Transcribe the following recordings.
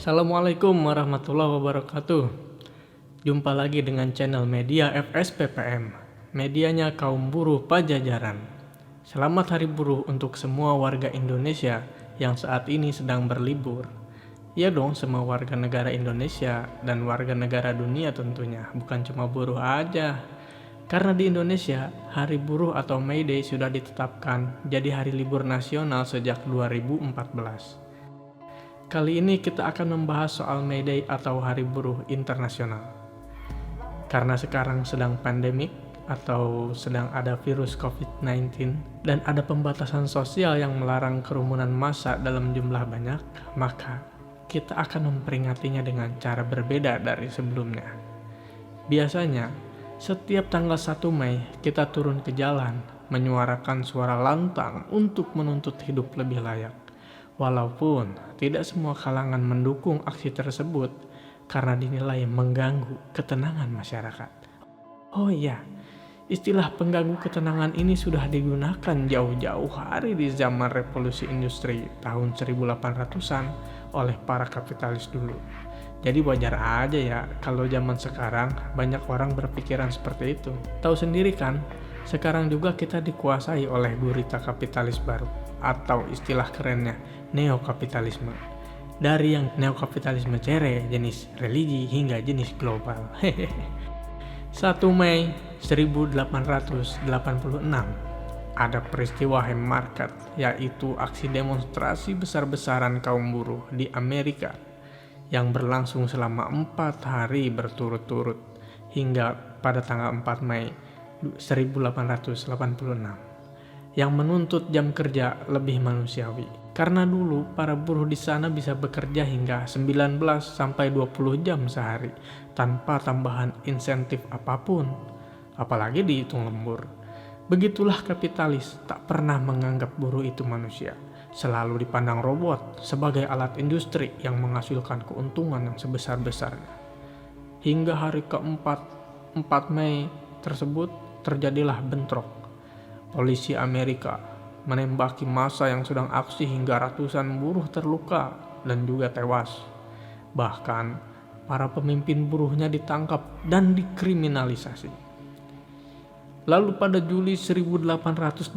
Assalamualaikum warahmatullahi wabarakatuh. Jumpa lagi dengan channel media FSPPM, medianya kaum buruh Pajajaran. Selamat Hari Buruh untuk semua warga Indonesia yang saat ini sedang berlibur. Ya dong, semua warga negara Indonesia dan warga negara dunia tentunya, bukan cuma buruh aja. Karena di Indonesia, Hari Buruh atau May Day sudah ditetapkan jadi hari libur nasional sejak 2014. Kali ini kita akan membahas soal May Day atau Hari Buruh Internasional. Karena sekarang sedang pandemik atau sedang ada virus COVID-19 dan ada pembatasan sosial yang melarang kerumunan massa dalam jumlah banyak, maka kita akan memperingatinya dengan cara berbeda dari sebelumnya. Biasanya, setiap tanggal 1 Mei kita turun ke jalan menyuarakan suara lantang untuk menuntut hidup lebih layak. Walaupun tidak semua kalangan mendukung aksi tersebut karena dinilai mengganggu ketenangan masyarakat. Oh iya, istilah pengganggu ketenangan ini sudah digunakan jauh-jauh hari di zaman revolusi industri tahun 1800-an oleh para kapitalis dulu. Jadi wajar aja ya kalau zaman sekarang banyak orang berpikiran seperti itu. Tahu sendiri kan, sekarang juga kita dikuasai oleh gurita kapitalis baru atau istilah kerennya neokapitalisme. Dari yang neokapitalisme cere, jenis religi hingga jenis global. 1 Mei 1886 ada peristiwa Haymarket, yaitu aksi demonstrasi besar-besaran kaum buruh di Amerika yang berlangsung selama 4 hari berturut-turut hingga pada tanggal 4 Mei 1886 yang menuntut jam kerja lebih manusiawi. Karena dulu para buruh di sana bisa bekerja hingga 19 sampai 20 jam sehari tanpa tambahan insentif apapun, apalagi dihitung lembur. Begitulah kapitalis tak pernah menganggap buruh itu manusia. Selalu dipandang robot sebagai alat industri yang menghasilkan keuntungan yang sebesar-besarnya. Hingga hari keempat, 4 Mei tersebut terjadilah bentrok. Polisi Amerika menembaki massa yang sedang aksi hingga ratusan buruh terluka dan juga tewas. Bahkan para pemimpin buruhnya ditangkap dan dikriminalisasi. Lalu pada Juli 1889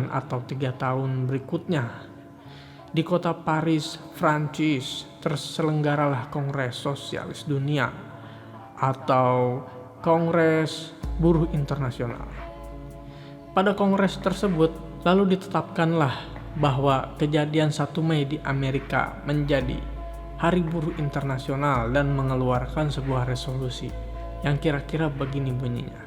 atau 3 tahun berikutnya, di kota Paris, Prancis, terselenggaralah Kongres Sosialis Dunia atau Kongres Buruh Internasional. Pada kongres tersebut lalu ditetapkanlah bahwa kejadian 1 Mei di Amerika menjadi Hari Buruh Internasional dan mengeluarkan sebuah resolusi yang kira-kira begini bunyinya.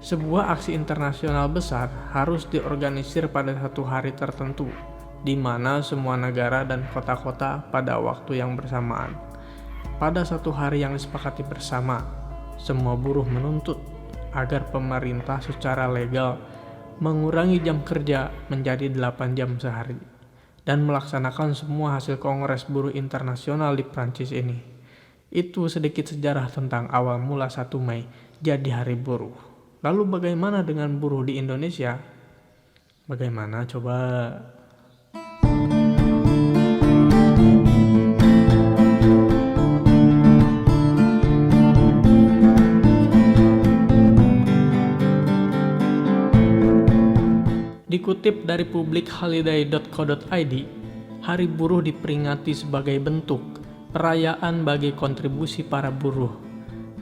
Sebuah aksi internasional besar harus diorganisir pada satu hari tertentu, di mana semua negara dan kota-kota pada waktu yang bersamaan. Pada satu hari yang disepakati bersama, semua buruh menuntut agar pemerintah secara legal mengurangi jam kerja menjadi 8 jam sehari dan melaksanakan semua hasil Kongres Buruh Internasional di Prancis ini. Itu sedikit sejarah tentang awal mula 1 Mei jadi Hari Buruh. Lalu bagaimana dengan buruh di Indonesia? Bagaimana coba? Dikutip dari publicholiday.co.id, Hari Buruh diperingati sebagai bentuk perayaan bagi kontribusi para buruh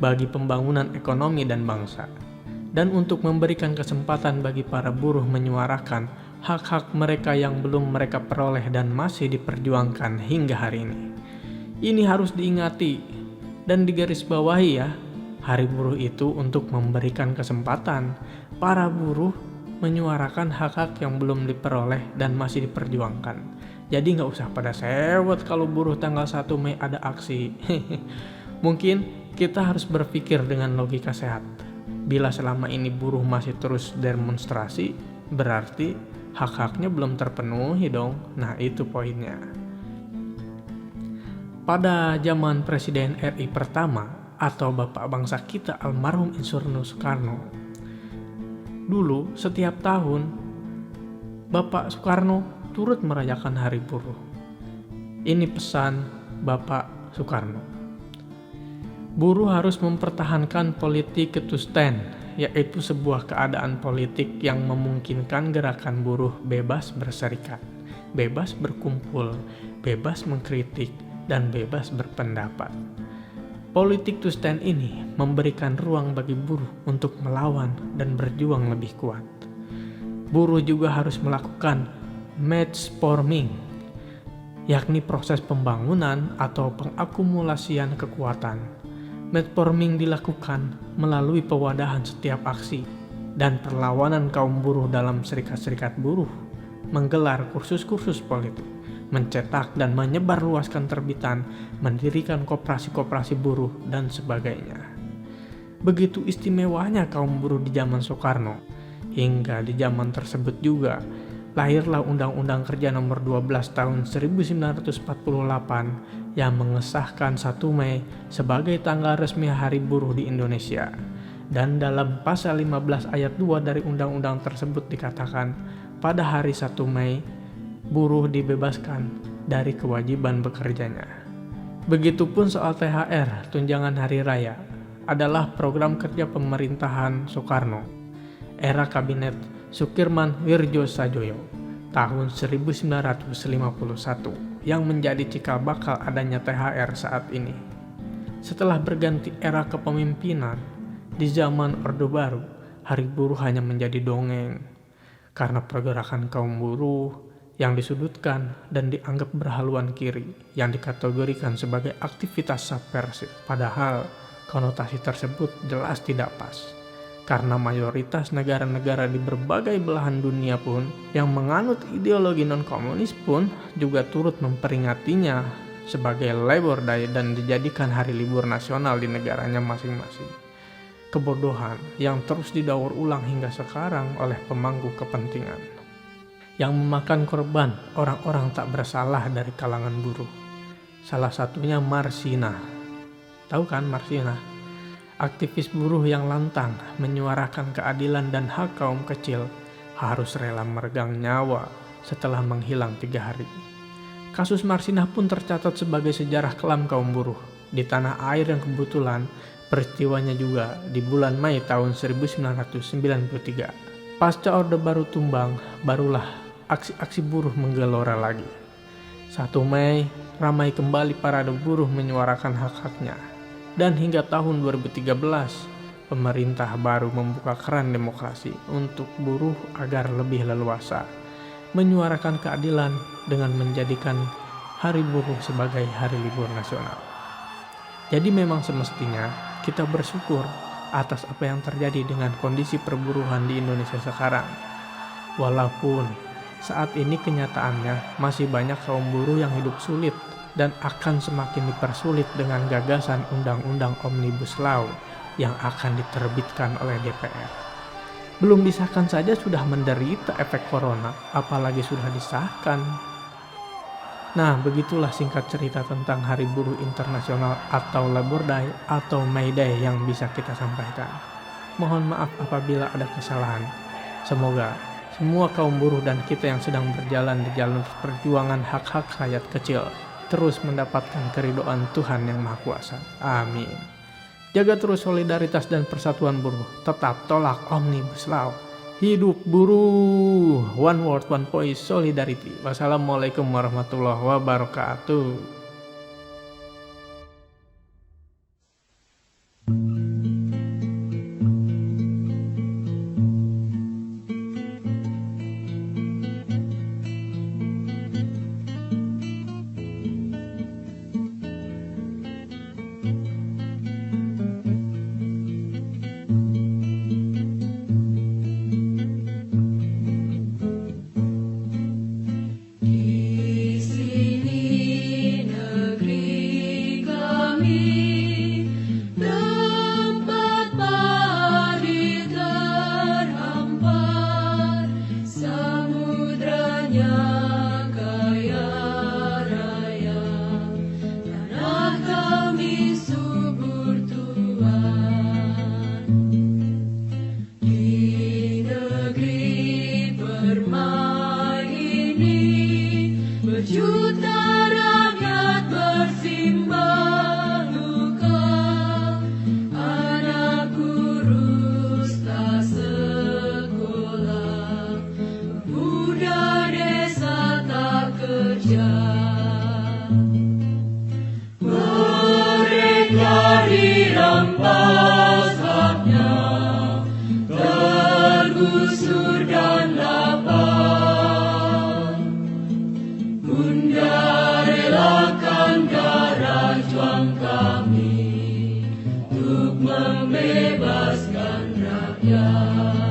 bagi pembangunan ekonomi dan bangsa, dan untuk memberikan kesempatan bagi para buruh menyuarakan hak-hak mereka yang belum mereka peroleh dan masih diperjuangkan hingga hari ini. Ini harus diingati dan digarisbawahi ya, Hari Buruh itu untuk memberikan kesempatan para buruh menyuarakan hak-hak yang belum diperoleh dan masih diperjuangkan. Jadi nggak usah pada sewot kalau buruh tanggal 1 Mei ada aksi. Mungkin kita harus berpikir dengan logika sehat. Bila selama ini buruh masih terus demonstrasi, berarti hak-haknya belum terpenuhi dong. Nah, itu poinnya. Pada zaman Presiden RI pertama atau Bapak Bangsa kita almarhum Insinyur Soekarno, dulu setiap tahun Bapak Soekarno turut merayakan Hari Buruh. Ini pesan Bapak Soekarno. Buruh harus mempertahankan political stand, yaitu sebuah keadaan politik yang memungkinkan gerakan buruh bebas berserikat, bebas berkumpul, bebas mengkritik, dan bebas berpendapat. Politik to stand ini memberikan ruang bagi buruh untuk melawan dan berjuang lebih kuat. Buruh juga harus melakukan match-forming, yakni proses pembangunan atau pengakumulasian kekuatan. Match-forming dilakukan melalui pewadahan setiap aksi dan perlawanan kaum buruh dalam serikat-serikat buruh, menggelar kursus-kursus politik, mencetak dan menyebarluaskan terbitan, mendirikan koperasi-koperasi buruh, dan sebagainya. Begitu istimewanya kaum buruh di zaman Soekarno, hingga di zaman tersebut juga lahirlah Undang-Undang Kerja Nomor 12 Tahun 1948 yang mengesahkan 1 Mei sebagai tanggal resmi Hari Buruh di Indonesia. Dan dalam pasal 15 ayat 2 dari undang-undang tersebut dikatakan, pada hari 1 Mei, buruh dibebaskan dari kewajiban bekerjanya. Begitupun soal THR, tunjangan hari raya, adalah program kerja pemerintahan Soekarno, era kabinet Sukirman Wirjo Sajoyo, tahun 1951, yang menjadi cikal bakal adanya THR saat ini. Setelah berganti era kepemimpinan, di zaman Orde Baru, Hari Buruh hanya menjadi dongeng, karena pergerakan kaum buruh yang disudutkan dan dianggap berhaluan kiri, yang dikategorikan sebagai aktivitas subversif. Padahal konotasi tersebut jelas tidak pas, karena mayoritas negara-negara di berbagai belahan dunia pun yang menganut ideologi non-komunis pun juga turut memperingatinya sebagai Labor Day dan dijadikan hari libur nasional di negaranya masing-masing. Kebodohan yang terus didaur ulang hingga sekarang oleh pemangku kepentingan, yang memakan korban orang-orang tak bersalah dari kalangan buruh. Salah satunya Marsina. Tahu kan Marsina? Aktivis buruh yang lantang menyuarakan keadilan dan hak kaum kecil harus rela meregang nyawa setelah menghilang 3 hari. Kasus Marsinah pun tercatat sebagai sejarah kelam kaum buruh di tanah air yang kebetulan peristiwanya juga di bulan Mei tahun 1993. Pasca Orde Baru tumbang, barulah aksi-aksi buruh menggelora lagi. 1 Mei, ramai kembali parade buruh menyuarakan hak-haknya. Dan hingga tahun 2013, pemerintah baru membuka keran demokrasi untuk buruh agar lebih leluasa menyuarakan keadilan dengan menjadikan Hari Buruh sebagai hari libur nasional. Jadi memang semestinya kita bersyukur atas apa yang terjadi dengan kondisi perburuhan di Indonesia sekarang. Walaupun saat ini kenyataannya masih banyak kaum buruh yang hidup sulit dan akan semakin dipersulit dengan gagasan Undang-Undang Omnibus Law yang akan diterbitkan oleh DPR. Belum disahkan saja sudah menderita efek corona, apalagi sudah disahkan. Nah, begitulah singkat cerita tentang Hari Buruh Internasional atau Labor Day atau May Day yang bisa kita sampaikan. Mohon maaf apabila ada kesalahan. Semoga semua kaum buruh dan kita yang sedang berjalan di jalur perjuangan hak-hak rakyat kecil terus mendapatkan keridhaan Tuhan Yang Maha Kuasa. Amin. Jaga terus solidaritas dan persatuan buruh. Tetap tolak Omnibus Law. Hidup buruh. One word, one voice, solidarity. Wassalamualaikum warahmatullahi wabarakatuh. membebaskan rakyat.